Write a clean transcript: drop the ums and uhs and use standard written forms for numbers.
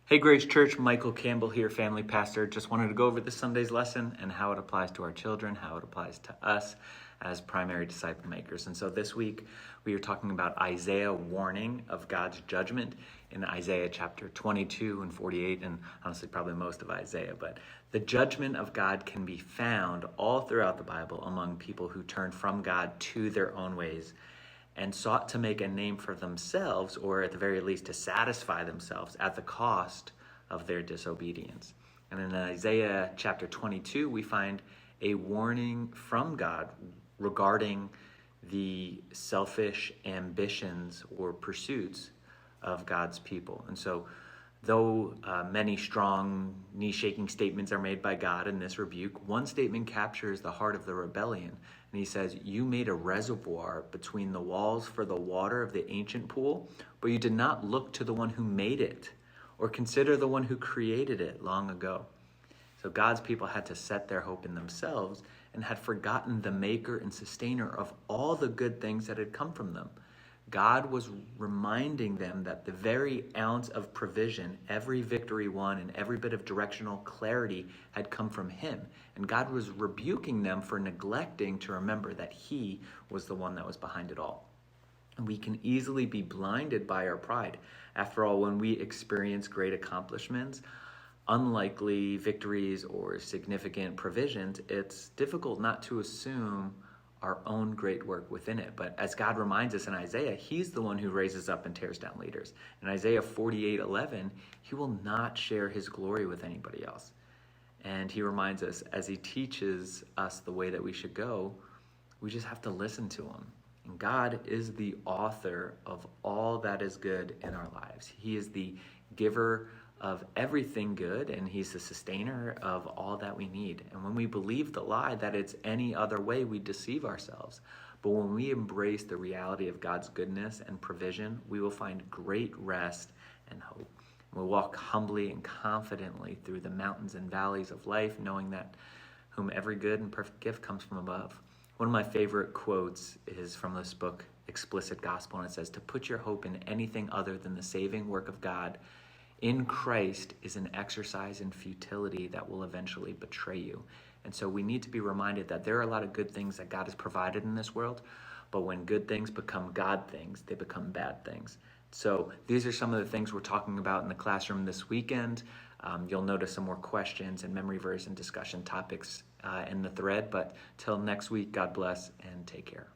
Hey Grace Church, Michael Campbell here, family pastor. Just wanted to go over this Sunday's lesson and how it applies to our children, how it applies to us as primary disciple makers. And so this week we are talking about Isaiah warning of God's judgment in Isaiah chapter 22 and 48, and honestly probably most of Isaiah. But the judgment of God can be found all throughout the Bible among people who turn from God to their own ways and sought to make a name for themselves, or at the very least to satisfy themselves at the cost of their disobedience. And in Isaiah chapter 22, we find a warning from God regarding the selfish ambitions or pursuits of God's people. And so, though many strong, knee-shaking statements are made by God in this rebuke, one statement captures the heart of the rebellion. And he says, "You made a reservoir between the walls for the water of the ancient pool, but you did not look to the one who made it or consider the one who created it long ago." So God's people had to set their hope in themselves and had forgotten the maker and sustainer of all the good things that had come from them. God was reminding them that the very ounce of provision, every victory won, and every bit of directional clarity had come from Him. And God was rebuking them for neglecting to remember that He was the one that was behind it all. And we can easily be blinded by our pride. After all, when we experience great accomplishments, unlikely victories, or significant provisions, it's difficult not to assume our own great work within it. But as God reminds us in Isaiah, He's the one who raises up and tears down leaders. In Isaiah 48:11, He will not share His glory with anybody else. And He reminds us, as He teaches us the way that we should go, we just have to listen to Him. And God is the author of all that is good in our lives. He is the giver of everything good, and He's the sustainer of all that we need. And when we believe the lie that it's any other way, we deceive ourselves. But when we embrace the reality of God's goodness and provision, we will find great rest and hope. We'll walk humbly and confidently through the mountains and valleys of life, knowing that whom every good and perfect gift comes from above. One of my favorite quotes is from this book, Explicit Gospel, and it says, "To put your hope in anything other than the saving work of God in Christ is an exercise in futility that will eventually betray you." And so we need to be reminded that there are a lot of good things that God has provided in this world, but when good things become God things, they become bad things. So these are some of the things we're talking about in the classroom this weekend. You'll notice some more questions and memory verse and discussion topics in the thread, but till next week, God bless and take care.